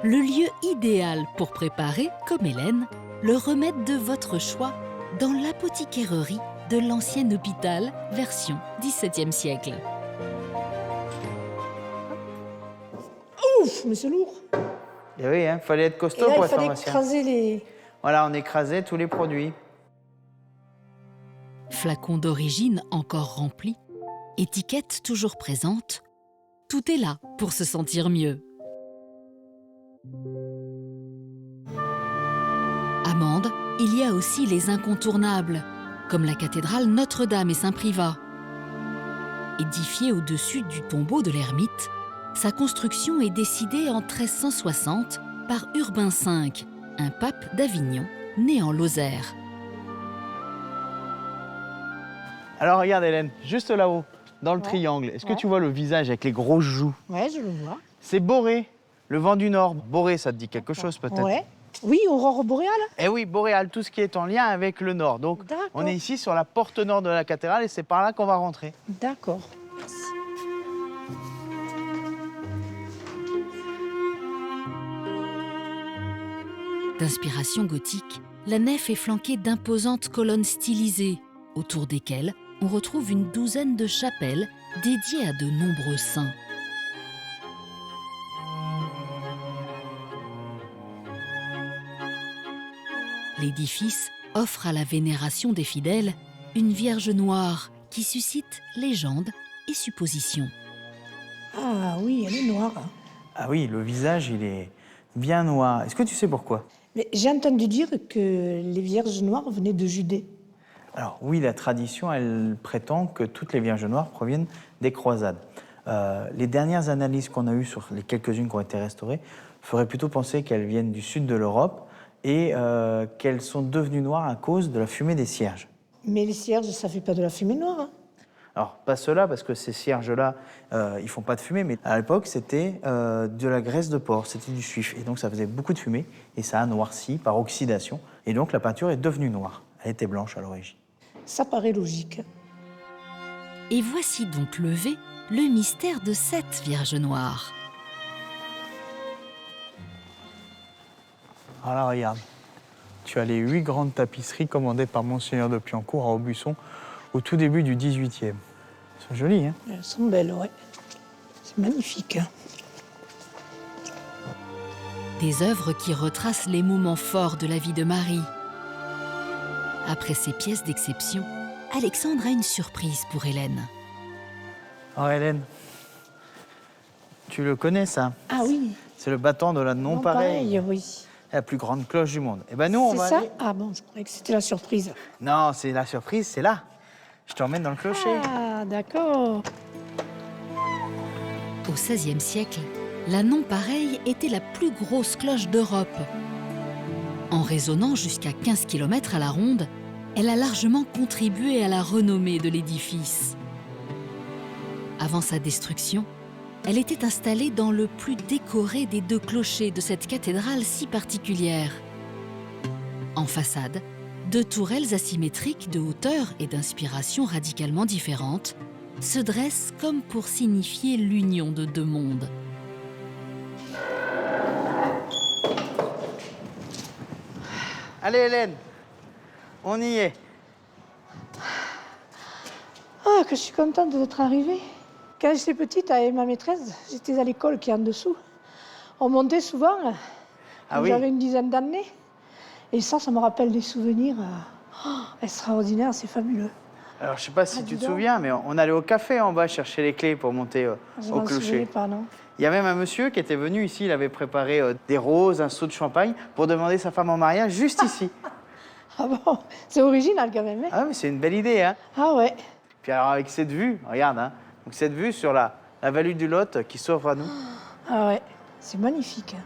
Le lieu idéal pour préparer, comme Hélène, le remède de votre choix dans l'apothicaire de l'ancien hôpital, version XVIIe siècle. Ouf, mais c'est lourd. Et oui, hein, fallait être Et costaud là, pour il être fallait pharmacien. écraser les... Voilà, on écrasait tous les produits. Flacon d'origine encore rempli, étiquette toujours présente, tout est là pour se sentir mieux. À Mende, il y a aussi les incontournables, comme la cathédrale Notre-Dame et Saint-Privat. Édifiée au-dessus du tombeau de l'ermite, sa construction est décidée en 1360 par Urbain V, un pape d'Avignon, né en Lozère. Alors regarde Hélène, juste là-haut, dans le triangle, est-ce que tu vois le visage avec les grosses joues? Ouais, je le vois. C'est Borée, le vent du Nord. Borée, ça te dit quelque chose peut-être? Ouais. Oui, aurore boréale. Eh oui, boréal, tout ce qui est en lien avec le Nord. Donc on est ici sur la porte nord de la cathédrale et c'est par là qu'on va rentrer. D'accord. Merci. D'inspiration gothique, la nef est flanquée d'imposantes colonnes stylisées, autour desquelles on retrouve une douzaine de chapelles dédiées à de nombreux saints. L'édifice offre à la vénération des fidèles une Vierge noire qui suscite légendes et suppositions. Ah oui, elle est noire. Ah oui, le visage, il est bien noir. Est-ce que tu sais pourquoi? Mais j'ai entendu dire que les Vierges noires venaient de Judée. Alors oui, la tradition, elle prétend que toutes les Vierges noires proviennent des croisades. Les dernières analyses qu'on a eues sur les quelques-unes qui ont été restaurées feraient plutôt penser qu'elles viennent du sud de l'Europe et qu'elles sont devenues noires à cause de la fumée des cierges. Mais les cierges, ça ne fait pas de la fumée noire. Hein. Alors, pas ceux-là, parce que ces cierges-là, ils font pas de fumée, mais à l'époque, c'était de la graisse de porc, c'était du suif. Et donc, ça faisait beaucoup de fumée, et ça a noirci par oxydation. Et donc, la peinture est devenue noire. Elle était blanche à l'origine. Ça paraît logique. Et voici donc levé le mystère de cette Vierge noire. Alors là, regarde. Tu as les 8 grandes tapisseries commandées par Monseigneur de Piancourt à Aubusson au tout début du XVIIIe. Elles sont jolies, hein? Elles sont belles, ouais. C'est magnifique. Hein. Des œuvres qui retracent les moments forts de la vie de Marie. Après ces pièces d'exception, Alexandre a une surprise pour Hélène. Oh Hélène, tu le connais ça? Ah oui. C'est le battant de la non-pareille. Oui. La plus grande cloche du monde. Et ben nous, on va C'est ça aller... Ah bon, je croyais que c'était la surprise. Non, c'est la surprise, c'est là. Je t'emmène dans le clocher. Ah, d'accord. Au XVIe siècle, la non-pareille était la plus grosse cloche d'Europe. En résonnant jusqu'à 15 km à la ronde, elle a largement contribué à la renommée de l'édifice. Avant sa destruction, elle était installée dans le plus décoré des 2 clochers de cette cathédrale si particulière. En façade, 2 tourelles asymétriques de hauteur et d'inspiration radicalement différentes se dressent comme pour signifier l'union de 2 mondes. Allez Hélène, on y est. Ah, que je suis contente d'être arrivée. Quand j'étais petite, avec ma maîtresse, j'étais à l'école qui est en dessous. On montait souvent, quand j'avais une dizaine d'années. Et ça me rappelle des souvenirs extraordinaires, c'est fabuleux. Alors, je sais pas si tu te souviens, mais on allait au café en bas chercher les clés pour monter Je au m'en souvenais clocher. pas, non. Il y a même un monsieur qui était venu ici, il avait préparé des roses, un seau de champagne pour demander sa femme en mariage juste ici. Ah bon, c'est original quand même. Hein. Ah mais c'est une belle idée, hein. Ah ouais. Puis alors avec cette vue, regarde, hein, donc cette vue sur la vallée du Lot qui s'offre à nous. Ah ouais, c'est magnifique.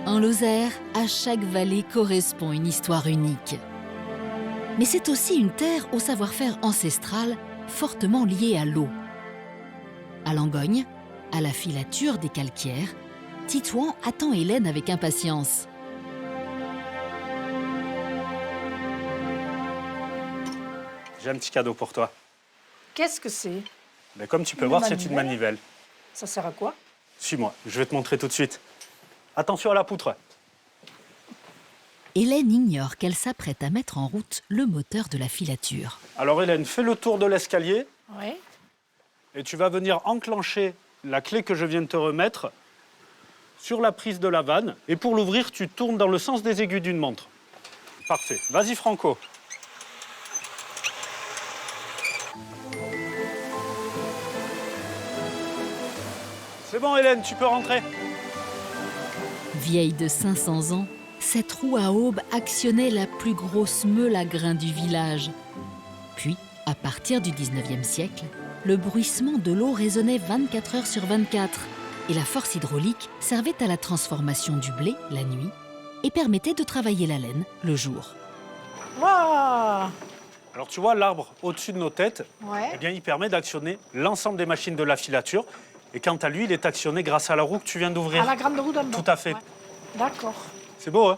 En Lozère, à chaque vallée correspond une histoire unique. Mais c'est aussi une terre au savoir-faire ancestral fortement lié à l'eau. À Langogne, à la filature des calcaires, Titouan attend Hélène avec impatience. J'ai un petit cadeau pour toi. Qu'est-ce que c'est? Mais comme tu peux Une voir, c'est une manivelle. manivelle. Ça sert à quoi? Suis-moi, je vais te montrer tout de suite. Attention à la poutre. Hélène ignore qu'elle s'apprête à mettre en route le moteur de la filature. Alors Hélène, fais le tour de l'escalier Oui. et tu vas venir enclencher la clé que je viens de te remettre sur la prise de la vanne. Et pour l'ouvrir, tu tournes dans le sens des aiguilles d'une montre. Parfait. Vas-y, Franco. C'est bon, Hélène, tu peux rentrer. Vieille de 500 ans, cette roue à aube actionnait la plus grosse meule à grains du village. Puis, à partir du 19e siècle, le bruissement de l'eau résonnait 24 heures sur 24 et la force hydraulique servait à la transformation du blé la nuit et permettait de travailler la laine le jour. Waouh! Alors tu vois, l'arbre au-dessus de nos têtes, Ouais. eh bien, il permet d'actionner l'ensemble des machines de la filature. Et quant à lui, il est actionné grâce à la roue que tu viens d'ouvrir. À la grande roue d'en bas. Tout à fait. Ouais. D'accord. C'est beau, hein?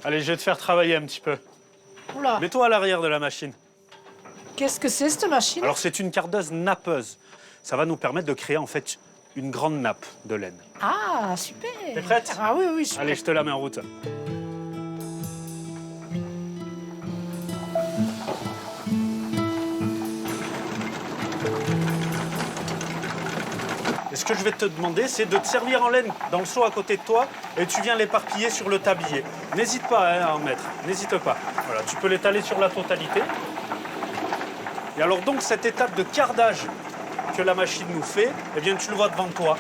Allez, je vais te faire travailler un petit peu. Oula. Mets-toi à l'arrière de la machine. Qu'est-ce que c'est cette machine? Alors c'est une cardeuse nappeuse. Ça va nous permettre de créer en fait une grande nappe de laine. Ah, super. T'es prête? Ah oui, oui, super. Allez, je te la mets en route. Et ce que je vais te demander, c'est de te servir en laine dans le seau à côté de toi et tu viens l'éparpiller sur le tablier. N'hésite pas à en mettre, n'hésite pas. Voilà, tu peux l'étaler sur la totalité. Et alors donc cette étape de cardage que la machine nous fait, eh bien tu le vois devant toi.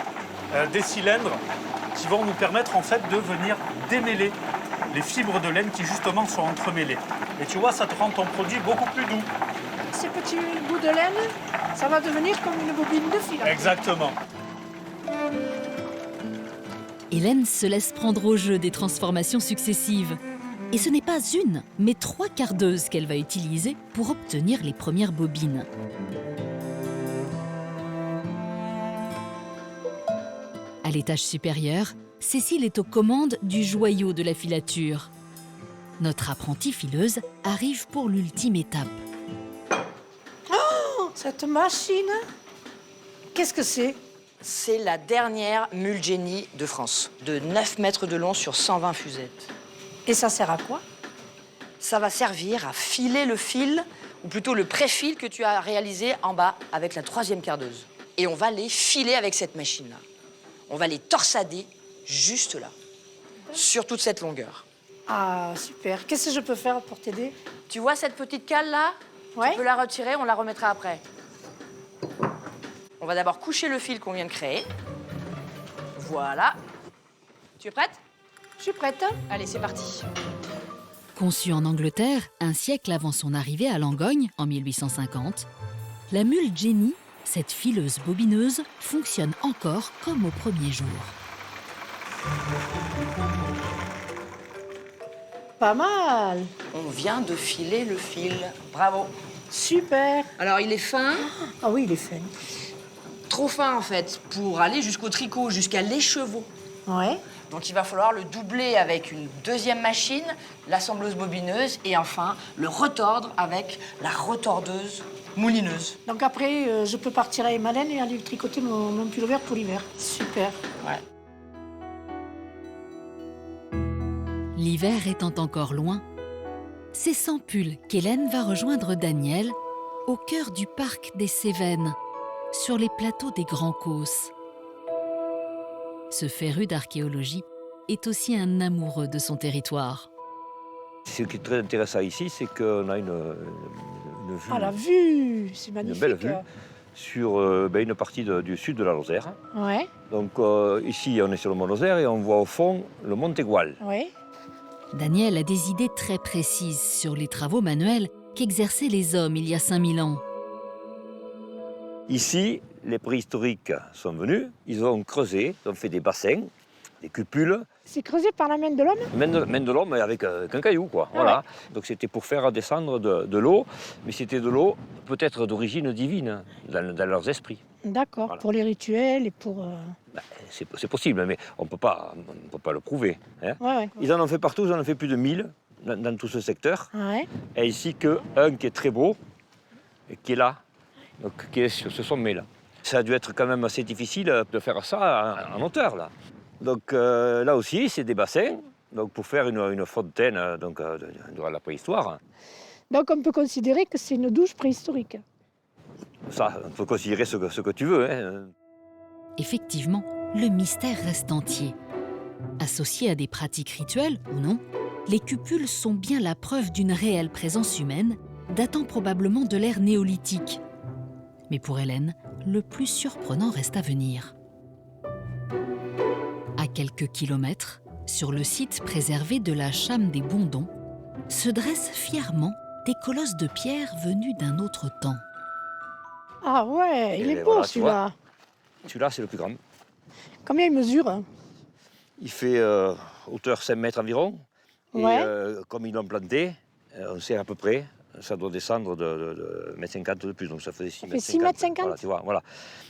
Des cylindres qui vont nous permettre en fait de venir démêler les fibres de laine qui justement sont entremêlées. Et tu vois, ça te rend ton produit beaucoup plus doux. Ces petits bouts de laine, ça va devenir comme une bobine de fil. Exactement. Hélène se laisse prendre au jeu des transformations successives. Et ce n'est pas une, mais 3 cardeuses qu'elle va utiliser pour obtenir les premières bobines. À l'étage supérieur, Cécile est aux commandes du joyau de la filature. Notre apprentie fileuse arrive pour l'ultime étape. Oh, cette machine, qu'est-ce que c'est? C'est la dernière mule Jenny de France, de 9 mètres de long sur 120 fusettes. Et ça sert à quoi? Ça va servir à filer le fil, ou plutôt le pré-fil que tu as réalisé en bas avec la 3e cardeuse. Et on va les filer avec cette machine-là. On va les torsader juste là, sur toute cette longueur. Ah, super. Qu'est-ce que je peux faire pour t'aider? Tu vois cette petite cale là? Ouais. Tu peux la retirer, on la remettra après. On va d'abord coucher le fil qu'on vient de créer. Voilà. Tu es prête? Je suis prête. Allez, c'est parti. Conçue en Angleterre, un siècle avant son arrivée à Langogne, en 1850, la mule Jenny, cette fileuse bobineuse, fonctionne encore comme au premier jour. Pas mal. On vient de filer le fil. Bravo. Super. Alors, il est fin. Ah oui, il est fin. Trop fin, en fait, pour aller jusqu'au tricot, jusqu'à l'écheveau. Ouais. Donc, il va falloir le doubler avec une 2e machine, l'assembleuse bobineuse, et enfin, le retordre avec la retordeuse moulineuse. Donc après, je peux partir avec ma laine et aller tricoter mon pull vert pour l'hiver. Super. Ouais. L'hiver étant encore loin, c'est sans pull qu'Hélène va rejoindre Daniel au cœur du parc des Cévennes, sur les plateaux des Grands Causses. Ce féru d'archéologie est aussi un amoureux de son territoire. Ce qui est très intéressant ici, c'est qu'on a une vue, Ah, la vue, c'est une magnifique. belle vue sur une partie du sud de la Lozère. Ouais, Donc ici, on est sur le mont Lozère et on voit au fond le mont Égual. ouais. Daniel a des idées très précises sur les travaux manuels qu'exerçaient les hommes il y a 5000 ans. Ici, les préhistoriques sont venus, ils ont creusé, ils ont fait des bassins, des cupules, C'est creusé par la main de l'homme? main de l'homme avec un caillou, quoi. Ah Voilà. ouais. Donc c'était pour faire descendre de l'eau, mais c'était de l'eau peut-être d'origine divine dans leurs esprits. D'accord, Voilà. pour les rituels et pour... C'est possible, mais on ne peut pas le prouver. Hein. Ouais. Ils en ont fait partout, ils en ont fait plus de 1000 dans tout ce secteur. Ouais. Et ici qu'un qui est très beau, et qui est là, donc qui est sur ce sommet-là. Ça a dû être quand même assez difficile de faire ça en hauteur, là. Donc là aussi, c'est des bassins, donc pour faire une fontaine durant la préhistoire. Donc on peut considérer que c'est une douche préhistorique. Ça, on peut considérer ce que tu veux. Hein. Effectivement, le mystère reste entier. Associées à des pratiques rituelles ou non, les cupules sont bien la preuve d'une réelle présence humaine, datant probablement de l'ère néolithique. Mais pour Hélène, le plus surprenant reste à venir. À quelques kilomètres, sur le site préservé de la Chame des Bondons, se dressent fièrement des colosses de pierre venus d'un autre temps. Ah ouais, il Et est beau voilà, tu celui-là. Celui-là, c'est le plus grand. Combien il mesure? Il fait hauteur 5 mètres environ. Ouais. Et comme ils l'ont planté, on sait à peu près, ça doit descendre de 1,50 m de plus. Donc ça faisait 6 mètres. 6 mètres 50. Voilà, tu vois, voilà.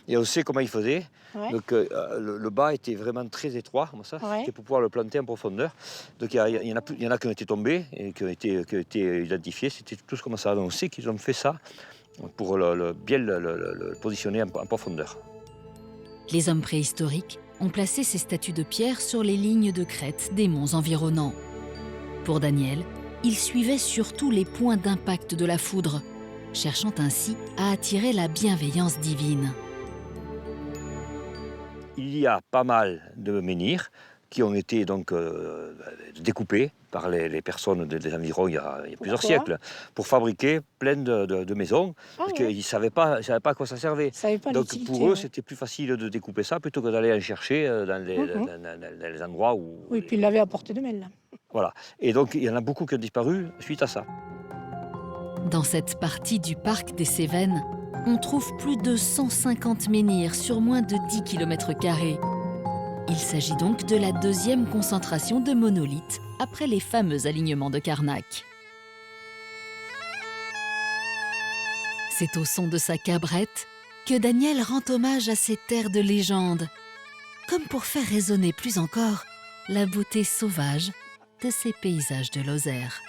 Et on sait comment il faisait. Ouais. Donc le bas était vraiment très étroit, comme ça. Ouais. C'était pour pouvoir le planter en profondeur. Donc il y en a qui ont été tombés et qui ont été identifiés. C'était tous comme ça. Donc on sait qu'ils ont fait ça pour bien le positionner en profondeur. Les hommes préhistoriques ont placé ces statues de pierre sur les lignes de crête des monts environnants. Pour Daniel, il suivait surtout les points d'impact de la foudre, cherchant ainsi à attirer la bienveillance divine. Il y a pas mal de menhirs qui ont été donc découpés par les personnes des environs il y a plusieurs siècles pour fabriquer plein de maisons, parce qu'ils ne savaient pas à quoi ça servait. Donc pour eux, c'était plus facile de découper ça plutôt que d'aller en chercher dans les endroits où... Oui, puis il l'avait à portée de main, là. Voilà. Et donc il y en a beaucoup qui ont disparu suite à ça. Dans cette partie du parc des Cévennes, on trouve plus de 150 menhirs sur moins de 10 km². Il s'agit donc de la deuxième concentration de monolithes après les fameux alignements de Karnak. C'est au son de sa cabrette que Daniel rend hommage à ces terres de légende, comme pour faire résonner plus encore la beauté sauvage de ces paysages de Lozère.